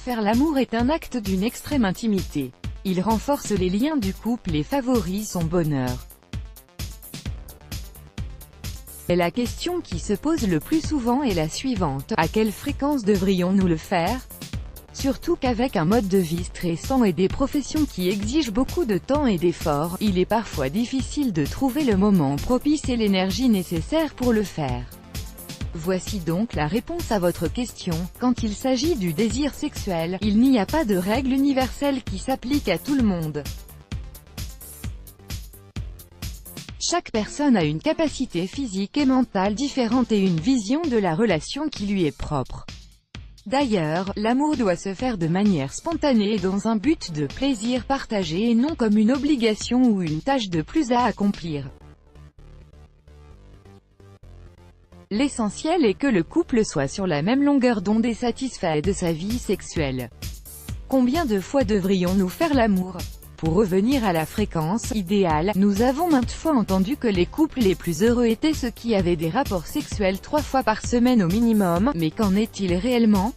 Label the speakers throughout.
Speaker 1: Faire l'amour est un acte d'une extrême intimité. Il renforce les liens du couple et favorise son bonheur. Et la question qui se pose le plus souvent est la suivante: à quelle fréquence devrions-nous le faire? Surtout qu'avec un mode de vie stressant et des professions qui exigent beaucoup de temps et d'efforts, il est parfois difficile de trouver le moment propice et l'énergie nécessaire pour le faire. Voici donc la réponse à votre question. Quand il s'agit du désir sexuel, il n'y a pas de règle universelle qui s'applique à tout le monde. Chaque personne a une capacité physique et mentale différente et une vision de la relation qui lui est propre. D'ailleurs, l'amour doit se faire de manière spontanée et dans un but de plaisir partagé et non comme une obligation ou une tâche de plus à accomplir. L'essentiel est que le couple soit sur la même longueur d'onde et satisfait de sa vie sexuelle. Combien de fois devrions-nous faire l'amour? Pour revenir à la fréquence idéale, nous avons maintes fois entendu que les couples les plus heureux étaient ceux qui avaient des rapports sexuels 3 fois par semaine au minimum, mais qu'en est-il réellement?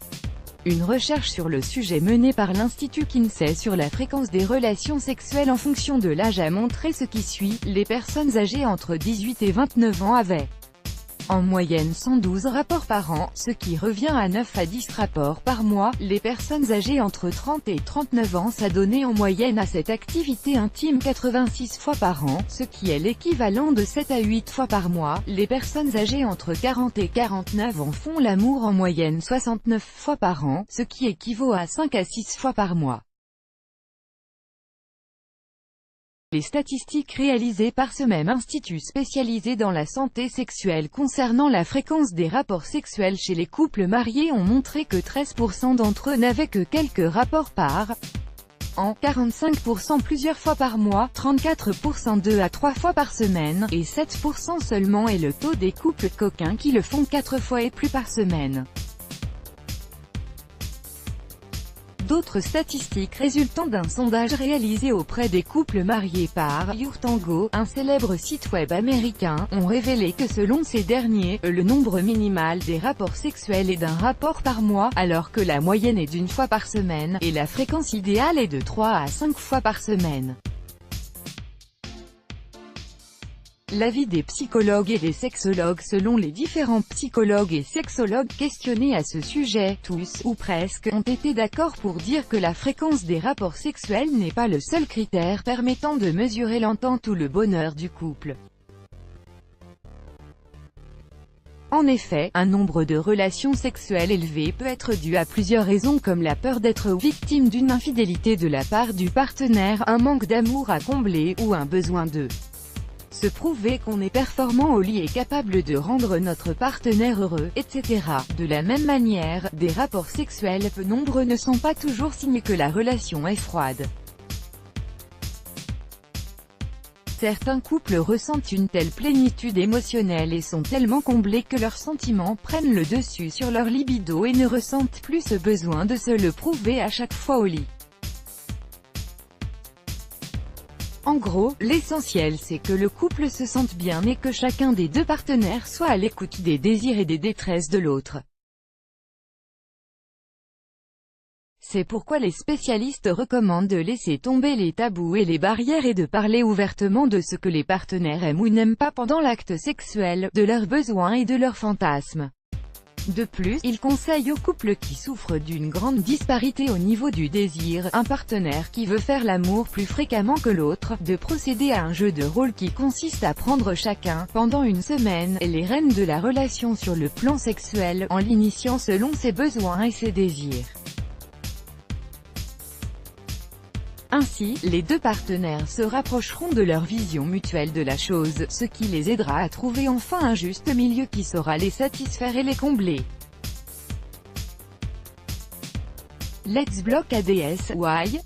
Speaker 1: Une recherche sur le sujet menée par l'Institut Kinsey sur la fréquence des relations sexuelles en fonction de l'âge a montré ce qui suit: les personnes âgées entre 18 et 29 ans avaient en moyenne 112 rapports par an, ce qui revient à 9 à 10 rapports par mois. Les personnes âgées entre 30 et 39 ans s'adonnaient en moyenne à cette activité intime 86 fois par an, ce qui est l'équivalent de 7 à 8 fois par mois. Les personnes âgées entre 40 et 49 ans font l'amour en moyenne 69 fois par an, ce qui équivaut à 5 à 6 fois par mois. Les statistiques réalisées par ce même institut spécialisé dans la santé sexuelle concernant la fréquence des rapports sexuels chez les couples mariés ont montré que 13% d'entre eux n'avaient que quelques rapports par an, 45% plusieurs fois par mois, 34% 2 à 3 fois par semaine, et 7% seulement est le taux des couples coquins qui le font 4 fois et plus par semaine. D'autres statistiques résultant d'un sondage réalisé auprès des couples mariés par YourTango, un célèbre site web américain, ont révélé que selon ces derniers, le nombre minimal des rapports sexuels est d'un rapport par mois, alors que la moyenne est d'1 fois par semaine, et la fréquence idéale est de 3 à 5 fois par semaine. L'avis des psychologues et des sexologues. Selon les différents psychologues et sexologues questionnés à ce sujet, tous, ou presque, ont été d'accord pour dire que la fréquence des rapports sexuels n'est pas le seul critère permettant de mesurer l'entente ou le bonheur du couple. En effet, un nombre de relations sexuelles élevé peut être dû à plusieurs raisons comme la peur d'être victime d'une infidélité de la part du partenaire, un manque d'amour à combler, ou un besoin de se prouver qu'on est performant au lit et capable de rendre notre partenaire heureux, etc. De la même manière, des rapports sexuels peu nombreux ne sont pas toujours signe que la relation est froide. Certains couples ressentent une telle plénitude émotionnelle et sont tellement comblés que leurs sentiments prennent le dessus sur leur libido et ne ressentent plus ce besoin de se le prouver à chaque fois au lit. En gros, l'essentiel c'est que le couple se sente bien et que chacun des deux partenaires soit à l'écoute des désirs et des détresses de l'autre. C'est pourquoi les spécialistes recommandent de laisser tomber les tabous et les barrières et de parler ouvertement de ce que les partenaires aiment ou n'aiment pas pendant l'acte sexuel, de leurs besoins et de leurs fantasmes. De plus, il conseille aux couples qui souffrent d'une grande disparité au niveau du désir, un partenaire qui veut faire l'amour plus fréquemment que l'autre, de procéder à un jeu de rôle qui consiste à prendre chacun, pendant une semaine, les rênes de la relation sur le plan sexuel, en l'initiant selon ses besoins et ses désirs. Ainsi, les deux partenaires se rapprocheront de leur vision mutuelle de la chose, ce qui les aidera à trouver enfin un juste milieu qui saura les satisfaire et les combler. Let's block ADS, why?